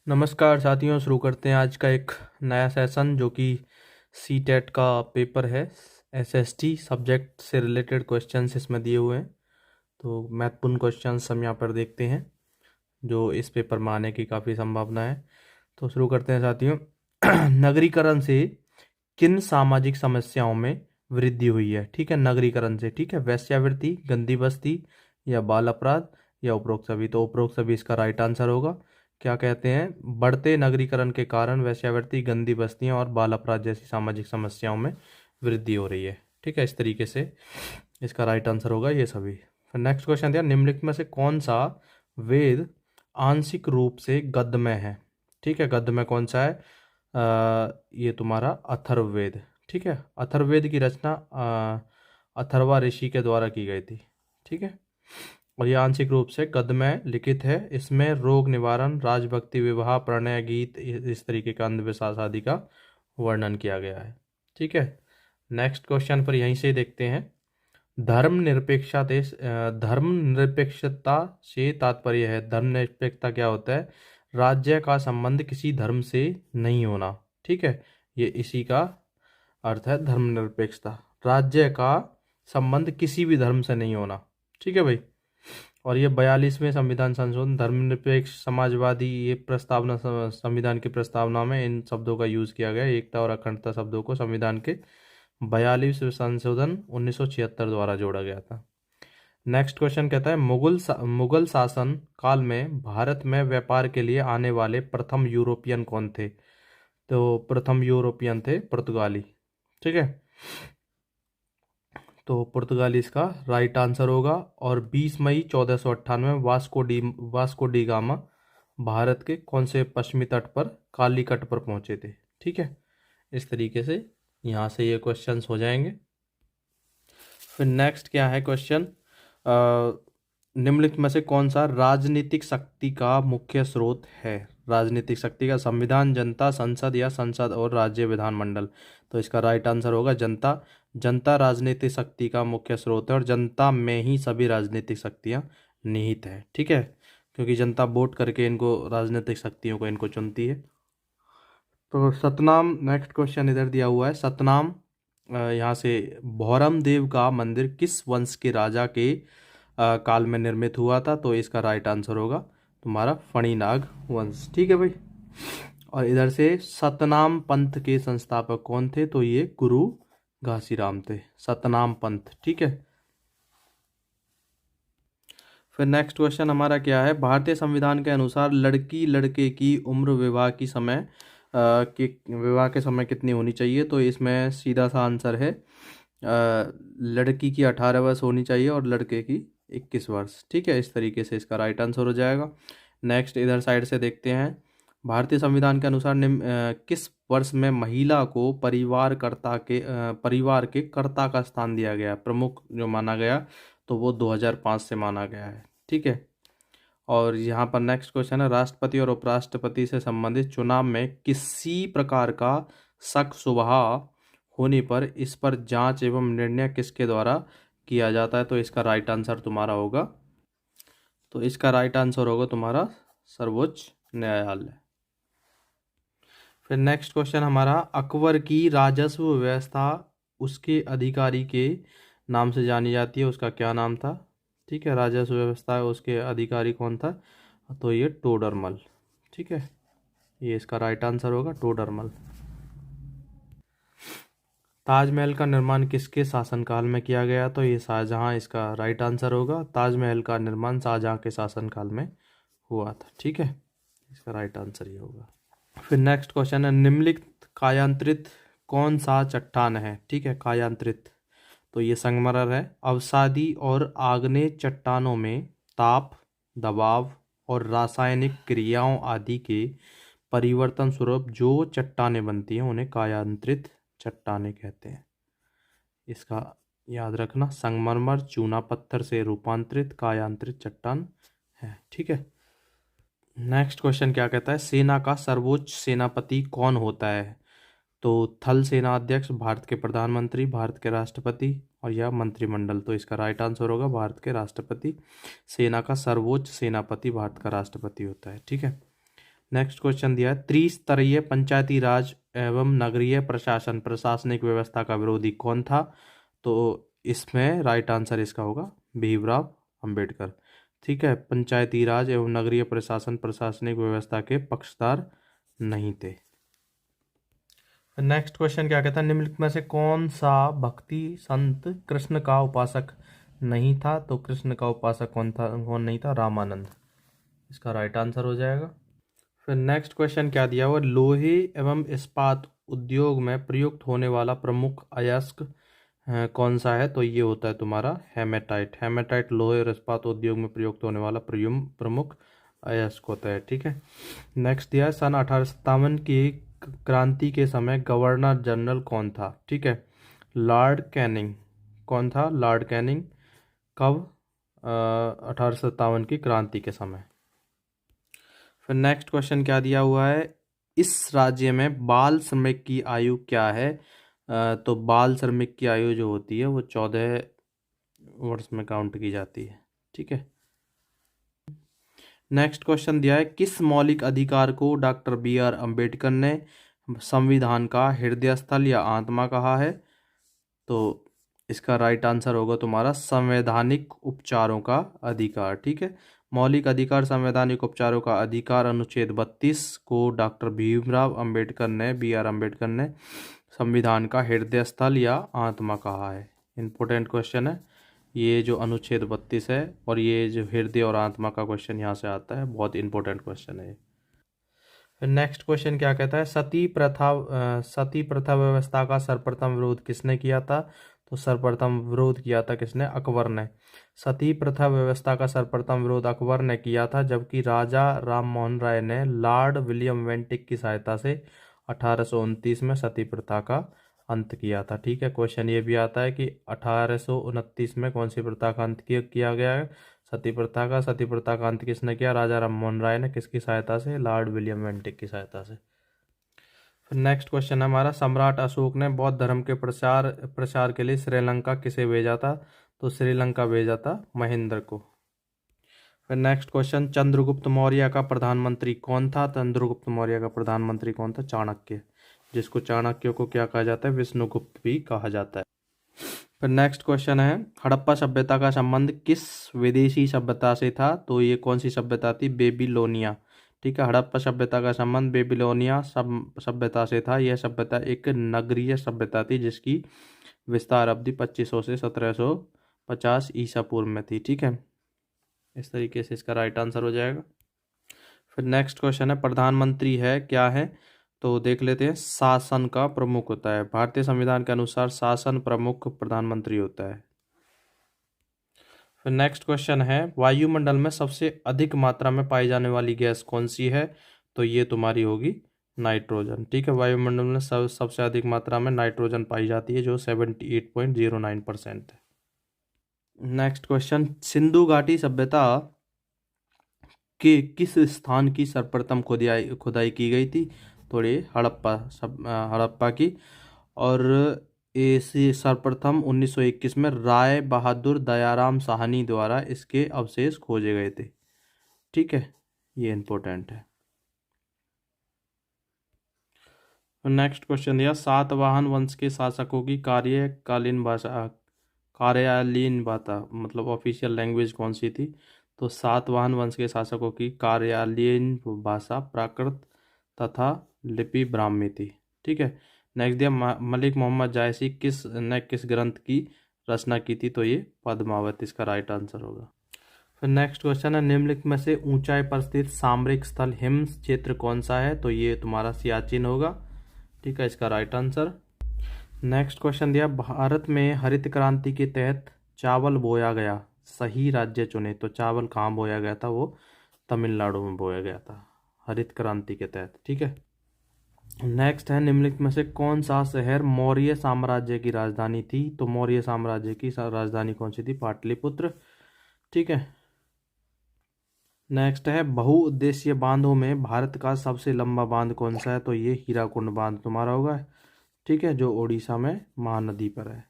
नमस्कार साथियों, शुरू करते हैं आज का एक नया सेशन जो कि सी टेट का पेपर है। एसएसटी सब्जेक्ट से रिलेटेड क्वेश्चंस इसमें दिए हुए हैं, तो महत्वपूर्ण क्वेश्चंस हम यहाँ पर देखते हैं जो इस पेपर में आने की काफ़ी संभावना है। तो शुरू करते हैं साथियों। नगरीकरण से किन सामाजिक समस्याओं में वृद्धि हुई है? ठीक है, नगरीकरण से, ठीक है, वेश्यावृत्ति, गंदी बस्ती या बाल अपराध या उपरोक्त सभी। तो उपरोक्त सभी इसका राइट आंसर होगा। क्या कहते हैं? बढ़ते नगरीकरण के कारण वेश्यावृत्ति, गंदी बस्तियां और बाल अपराध जैसी सामाजिक समस्याओं में वृद्धि हो रही है। ठीक है, इस तरीके से इसका राइट आंसर होगा ये सभी। फिर नेक्स्ट क्वेश्चन दिया, निम्नलिखित में से कौन सा वेद आंशिक रूप से गद्यमय है? ठीक है, गद्यमय कौन सा है? ये तुम्हारा अथर्ववेद। ठीक है, अथर्ववेद की रचना अथर्वा ऋषि के द्वारा की गई थी। ठीक है, और यह आंशिक रूप से गद्यमय लिखित है। इसमें रोग निवारण, राजभक्ति, विवाह, प्रणय गीत, इस तरीके का अंधविश्वास आदि का वर्णन किया गया है। ठीक है, नेक्स्ट क्वेश्चन पर यहीं से देखते हैं। धर्मनिरपेक्षता से तात्पर्य है। धर्मनिरपेक्षता क्या होता है? राज्य का संबंध किसी धर्म से नहीं होना। ठीक है, ये इसी का अर्थ है धर्मनिरपेक्षता। राज्य का संबंध किसी भी धर्म से नहीं होना। ठीक है भाई, और ये 42वें संविधान संशोधन धर्मनिरपेक्ष समाजवादी, ये प्रस्तावना संविधान की प्रस्तावना में इन शब्दों का यूज किया गया। एकता और अखंडता शब्दों को संविधान के 42वें संशोधन 1976 द्वारा जोड़ा गया था। नेक्स्ट क्वेश्चन कहता है, मुगल शासन काल में भारत में व्यापार के लिए आने वाले प्रथम यूरोपियन कौन थे? तो प्रथम यूरोपियन थे पुर्तगाली। ठीक है, तो पुर्तगाली इसका राइट आंसर होगा। और 20 मई 1498 में वास्को डी गामा भारत के कौन से पश्चिमी तट पर, कालीकट पर पहुंचे थे? ठीक है, इस तरीके से यहाँ से ये क्वेश्चंस हो जाएंगे। फिर नेक्स्ट क्या है क्वेश्चन, निम्नलिखित में से कौन सा राजनीतिक शक्ति का मुख्य स्रोत है? राजनीतिक शक्ति का संविधान, जनता, संसद या संसद और राज्य विधानमंडल। तो इसका राइट आंसर होगा जनता। जनता राजनीतिक शक्ति का मुख्य स्रोत है और जनता में ही सभी राजनीतिक शक्तियां निहित है। ठीक है, क्योंकि जनता वोट करके इनको, राजनीतिक शक्तियों को इनको चुनती है। तो सतनाम, नेक्स्ट क्वेश्चन इधर दिया हुआ है। सतनाम, यहाँ से भौरम देव का मंदिर किस वंश के राजा के काल में निर्मित हुआ था? तो इसका राइट आंसर होगा तुम्हारा फणिनाग वंश। ठीक है भाई, और इधर से सतनाम पंथ के संस्थापक कौन थे? तो ये गुरु घासीराम थे, सतनाम पंथ। ठीक है, फिर नेक्स्ट क्वेश्चन हमारा क्या है, भारतीय संविधान के अनुसार लड़की लड़के की उम्र विवाह के समय कितनी होनी चाहिए? तो इसमें सीधा सा आंसर है, लड़की की 18 वर्ष होनी चाहिए और लड़के की 21 वर्ष। ठीक है, इस तरीके से इसका राइट आंसर हो जाएगा। नेक्स्ट इधर साइड से देखते हैं, भारतीय संविधान के अनुसार किस वर्ष में महिला को परिवार के कर्ता का स्थान दिया गया, प्रमुख जो माना गया? तो वो 2005 से माना गया है। ठीक है, और यहाँ पर नेक्स्ट क्वेश्चन है, राष्ट्रपति और उपराष्ट्रपति से संबंधित चुनाव में किसी प्रकार का शक शुबहा होने पर इस पर जांच एवं निर्णय किसके द्वारा किया जाता है? तो इसका राइट आंसर तुम्हारा होगा, तो इसका राइट आंसर होगा तुम्हारा सर्वोच्च न्यायालय। फिर नेक्स्ट क्वेश्चन हमारा, अकबर की राजस्व व्यवस्था उसके अधिकारी के नाम से जानी जाती है, उसका क्या नाम था? ठीक है, राजस्व व्यवस्था उसके अधिकारी कौन था? तो ये टोडरमल। ठीक है, ये इसका राइट आंसर होगा, टोडरमल। ताजमहल का निर्माण किसके शासनकाल में किया गया? तो ये शाहजहां इसका राइट आंसर होगा। ताजमहल का निर्माण शाहजहां के शासनकाल में हुआ था। ठीक है, इसका राइट आंसर ये होगा। फिर नेक्स्ट क्वेश्चन है, निम्नलिखित कायांतरित कौन सा चट्टान है? ठीक है, कायांतरित, तो ये संगमरमर है। अवसादी और आग्नेय चट्टानों में ताप, दबाव और रासायनिक क्रियाओं आदि के परिवर्तन स्वरूप जो चट्टानें बनती हैं उन्हें कायांतरित चट्टानें कहते हैं। इसका याद रखना, संगमरमर चूना पत्थर से रूपांतरित कायांतरित चट्टान है। ठीक है, नेक्स्ट क्वेश्चन क्या कहता है, सेना का सर्वोच्च सेनापति कौन होता है? तो थल सेना अध्यक्ष, भारत के प्रधानमंत्री, भारत के राष्ट्रपति और यह मंत्रिमंडल। तो इसका राइट आंसर होगा भारत के राष्ट्रपति। सेना का सर्वोच्च सेनापति भारत का राष्ट्रपति होता है। ठीक है, नेक्स्ट क्वेश्चन दिया है, त्रिस्तरीय पंचायती राज एवं नगरीय प्रशासन प्रशासनिक व्यवस्था का विरोधी कौन था? तो इसमें राइट आंसर इसका होगा भीमराव अंबेडकर। ठीक है, पंचायती राज एवं नगरीय प्रशासन प्रशासनिक व्यवस्था के पक्षधर नहीं थे। नेक्स्ट क्वेश्चन क्या कहता है, निम्नलिखित में से कौन सा भक्ति संत कृष्ण का उपासक नहीं था? तो कृष्ण का उपासक कौन था, कौन नहीं था? रामानंद, इसका राइट आंसर हो जाएगा। फिर नेक्स्ट क्वेश्चन क्या दिया हुआ, लोहे एवं इस्पात उद्योग में प्रयुक्त होने वाला प्रमुख अयस्क कौन सा है? तो ये होता है तुम्हारा हेमेटाइट। हेमेटाइट लोहे और इस्पात उद्योग में प्रयुक्त होने वाला प्रमुख अयस्क होता है। ठीक है, नेक्स्ट दिया है, सन 1857 की क्रांति के समय गवर्नर जनरल कौन था? ठीक है, लॉर्ड कैनिंग। कौन था? Lord Canning. कब? 1857 की क्रांति के समय। फिर नेक्स्ट क्वेश्चन क्या दिया हुआ है, इस राज्य में बाल श्रमिक की आयु क्या है? तो बाल श्रमिक की आयु जो होती है वो 14 वर्ष में काउंट की जाती है। ठीक है, नेक्स्ट क्वेश्चन दिया है, किस मौलिक अधिकार को डॉक्टर बी आर अम्बेडकर ने संविधान का हृदय स्थल या आत्मा कहा है? तो इसका राइट आंसर होगा तुम्हारा संवैधानिक उपचारों का अधिकार। ठीक है, मौलिक अधिकार संवैधानिक उपचारों का अधिकार अनुच्छेद 32 को डॉक्टर भीमराव अंबेडकर ने संविधान का हृदय स्थल या आत्मा कहा है। इंपॉर्टेंट क्वेश्चन है ये जो अनुच्छेद 32 है, और ये जो हृदय और आत्मा का क्वेश्चन यहाँ से आता है, बहुत इंपॉर्टेंट क्वेश्चन है। फिर नेक्स्ट क्वेश्चन क्या कहता है, सती प्रथा व्यवस्था का सर्वप्रथम विरोध किसने किया था? तो सर्वप्रथम विरोध किया था किसने? अकबर ने। सती प्रथा व्यवस्था का सर्वप्रथम विरोध अकबर ने किया था, जबकि राजा राम मोहन राय ने लॉर्ड विलियम बेंटिक की सहायता से 1829 में सती प्रथा का अंत किया था। ठीक है, क्वेश्चन ये भी आता है कि 1829 में कौन सी प्रथा का अंत किया गया है? सती प्रथा का। सती प्रथा का अंत किसने किया? राजा राममोहन राय ने। किसकी सहायता से? लॉर्ड विलियम बेंटिक की सहायता से। फिर नेक्स्ट क्वेश्चन है हमारा, सम्राट अशोक ने बौद्ध धर्म के प्रचार के लिए श्रीलंका किसे भेजा था? तो श्रीलंका भेजा था महेंद्र को। फिर नेक्स्ट क्वेश्चन, चंद्रगुप्त मौर्य का प्रधानमंत्री कौन था? चंद्रगुप्त मौर्य का प्रधानमंत्री कौन था? चाणक्य, जिसको चाणक्य को क्या कहा जाता है? विष्णुगुप्त भी कहा जाता है। फिर नेक्स्ट क्वेश्चन है, हड़प्पा सभ्यता का संबंध किस विदेशी सभ्यता से था? तो ये कौन सी सभ्यता थी? बेबीलोनिया। ठीक है, हड़प्पा सभ्यता का संबंध बेबीलोनिया सभ्यता से था। यह सभ्यता एक नगरीय सभ्यता थी जिसकी विस्तार अवधि 2500 से 1750 ईसा पूर्व में थी। ठीक है, इस तरीके से इसका राइट आंसर हो जाएगा। फिर नेक्स्ट क्वेश्चन है, प्रधानमंत्री है क्या है? तो देख लेते हैं, शासन का प्रमुख होता है। भारतीय संविधान के अनुसार शासन प्रमुख प्रधानमंत्री होता है। फिर नेक्स्ट क्वेश्चन है, वायुमंडल में सबसे अधिक मात्रा में पाई जाने वाली गैस कौन सी है? तो ये तुम्हारी होगी नाइट्रोजन। ठीक है, वायुमंडल में सबसे अधिक मात्रा में नाइट्रोजन पाई जाती है, जो 78.09% है। नेक्स्ट क्वेश्चन, सिंधु घाटी सभ्यता के किस स्थान की सर्वप्रथम खुदाई की गई थी? थोड़ी हड़प्पा की, और इसे सर्वप्रथम 1921 में राय बहादुर दयाराम साहनी द्वारा इसके अवशेष खोजे गए थे। ठीक है, ये इंपॉर्टेंट है। नेक्स्ट क्वेश्चन दिया, सातवाहन वंश के शासकों की कार्यालीन भाषा मतलब ऑफिशियल लैंग्वेज कौन सी थी? तो सातवाहन वंश के शासकों की कार्यालीन भाषा प्राकृत तथा लिपि ब्राह्मी थी। ठीक है, नेक्स्ट दिया, मलिक मोहम्मद जायसी किस ग्रंथ की रचना की थी? तो ये पद्मावत, इसका राइट आंसर होगा। फिर नेक्स्ट क्वेश्चन है, निम्नलिखित में से ऊंचाई पर स्थित सामरिक स्थल हिम क्षेत्र कौन सा है? तो ये तुम्हारा सियाचिन होगा। ठीक है, इसका राइट आंसर। नेक्स्ट क्वेश्चन दिया, भारत में हरित क्रांति के तहत चावल बोया गया, सही राज्य चुने। तो चावल कहाँ बोया गया था? वो तमिलनाडु में बोया गया था हरित क्रांति के तहत। ठीक है, नेक्स्ट है, निम्नलिखित में से कौन सा शहर मौर्य साम्राज्य की राजधानी थी? तो मौर्य साम्राज्य की राजधानी कौन सी थी? पाटलिपुत्र। ठीक है, नेक्स्ट है, बहुउद्देशीय बांधों में भारत का सबसे लंबा बांध कौन सा है? तो ये हीराकुंड बांध तुम्हारा होगा। ठीक है, जो ओडिशा में महानदी पर है।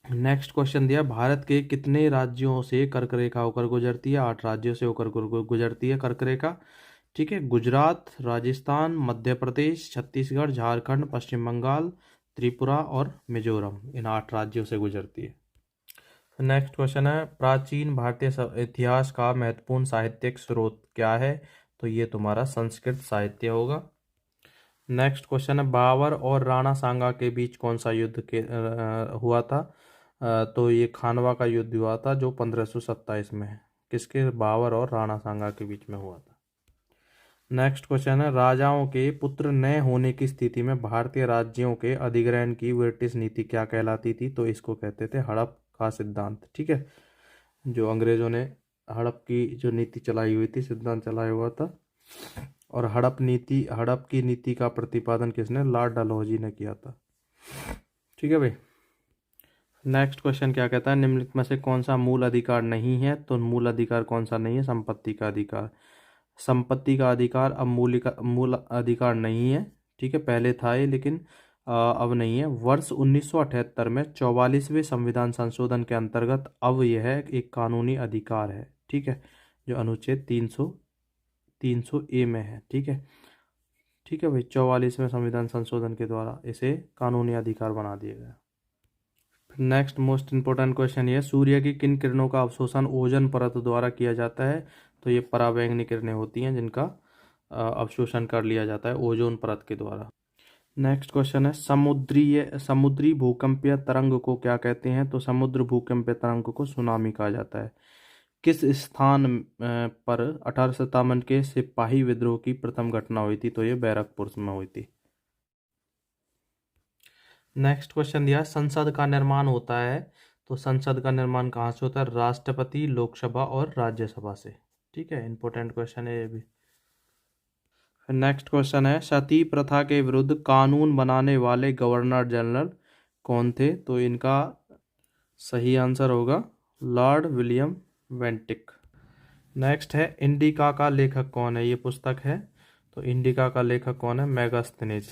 नेक्स्ट क्वेश्चन दिया, भारत के कितने राज्यों से कर्क रेखा होकर गुजरती है? 8 राज्यों से होकर गुजरती है कर्क रेखा। ठीक है, गुजरात, राजस्थान, मध्य प्रदेश, छत्तीसगढ़, झारखंड, पश्चिम बंगाल, त्रिपुरा और मिजोरम, इन 8 राज्यों से गुजरती है। नेक्स्ट क्वेश्चन है, प्राचीन भारतीय इतिहास का महत्वपूर्ण साहित्यिक स्रोत क्या है? तो ये तुम्हारा संस्कृत साहित्य होगा। नेक्स्ट क्वेश्चन है, बाबर और राणा सांगा के बीच कौन सा युद्ध हुआ था? तो ये खानवा का युद्ध हुआ था जो 1527 में है। किसके? बाबर और राणा सांगा के बीच में हुआ था। नेक्स्ट क्वेश्चन है, राजाओं के पुत्र न होने की स्थिति में भारतीय राज्यों के अधिग्रहण की ब्रिटिश नीति क्या कहलाती थी? तो इसको कहते थे हड़प का सिद्धांत। ठीक है, जो अंग्रेजों ने हड़प की जो नीति चलाई हुई थी, सिद्धांत चलाया हुआ था। और हड़प की नीति का प्रतिपादन किसने? लॉर्ड डलहौजी ने किया था। ठीक है भाई। नेक्स्ट क्वेश्चन क्या कहता है, निम्नलिखित में से कौन सा मूल अधिकार नहीं है? तो मूल अधिकार कौन सा नहीं है? संपत्ति का अधिकार। संपत्ति का अधिकार अब मूल अधिकार नहीं है। ठीक है, पहले था ये, लेकिन अब नहीं है। वर्ष 1978 में 44वें संविधान संशोधन के अंतर्गत अब यह एक कानूनी अधिकार है। ठीक है, जो अनुच्छेद 300A में है। ठीक है, ठीक है भाई, 44वें संविधान संशोधन के द्वारा इसे कानूनी अधिकार बना दिया गया। नेक्स्ट मोस्ट इंपोर्टेंट क्वेश्चन ये, सूर्य की किन किरणों का अवशोषण ओजोन परत द्वारा किया जाता है? तो ये पराबैंगनी किरणें होती हैं जिनका अवशोषण कर लिया जाता है ओजोन परत के द्वारा। नेक्स्ट क्वेश्चन है, समुद्री भूकंपीय तरंग को क्या कहते हैं? तो समुद्र भूकंपीय तरंग को सुनामी कहा जाता है। किस स्थान पर 1857 के सिपाही विद्रोह की प्रथम घटना हुई थी? तो ये बैरकपुर में हुई थी। नेक्स्ट क्वेश्चन दिया, संसद का निर्माण होता है। तो संसद का निर्माण कहाँ से होता है? राष्ट्रपति, लोकसभा और राज्यसभा से। ठीक है, इंपॉर्टेंट क्वेश्चन है ये भी। नेक्स्ट क्वेश्चन है, सती प्रथा के विरुद्ध कानून बनाने वाले गवर्नर जनरल कौन थे? तो इनका सही आंसर होगा लॉर्ड विलियम वेंटिक। नेक्स्ट है, इंडिका का लेखक कौन है? ये पुस्तक है, तो इंडिका का लेखक कौन है? मेगास्थनीज।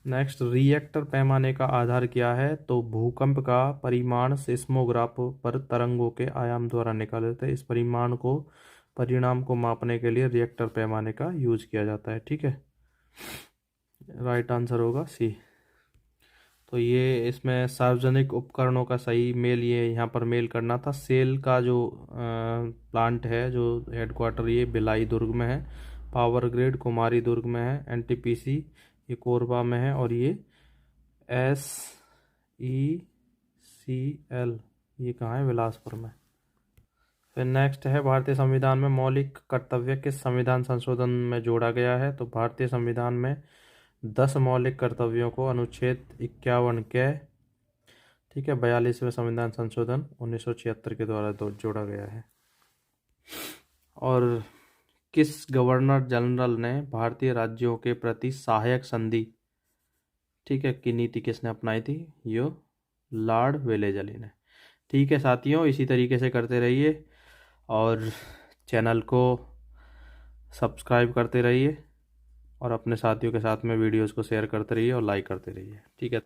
नेक्स्ट, रिएक्टर पैमाने का आधार क्या है? तो भूकंप का परिमाण सिस्मोग्राफ पर तरंगों के आयाम द्वारा निकाले जाते हैं। इस परिणाम को मापने के लिए रिएक्टर पैमाने का यूज किया जाता है। ठीक है, राइट आंसर होगा सी। तो ये इसमें सार्वजनिक उपकरणों का सही मेल, ये यहाँ पर मेल करना था। सेल का जो प्लांट है, जो हेडक्वार्टर, ये भिलाई दुर्ग में है। पावर ग्रिड कुमारी दुर्ग में है। एनटीपीसी ये कोरबा में है। और ये SECL ये कहाँ है? बिलासपुर में। फिर नेक्स्ट है, भारतीय संविधान में मौलिक कर्तव्य किस संविधान संशोधन में जोड़ा गया है? तो भारतीय संविधान में 10 मौलिक कर्तव्यों को अनुच्छेद 51 के, ठीक है, 42वें संविधान संशोधन 1976 के द्वारा जोड़ा गया है। और किस गवर्नर जनरल ने भारतीय राज्यों के प्रति सहायक संधि, ठीक है, की नीति किसने अपनाई थी? यो लॉर्ड वेलेजली ने। ठीक है साथियों, इसी तरीके से करते रहिए और चैनल को सब्सक्राइब करते रहिए और अपने साथियों के साथ में वीडियोस को शेयर करते रहिए और लाइक करते रहिए। ठीक है।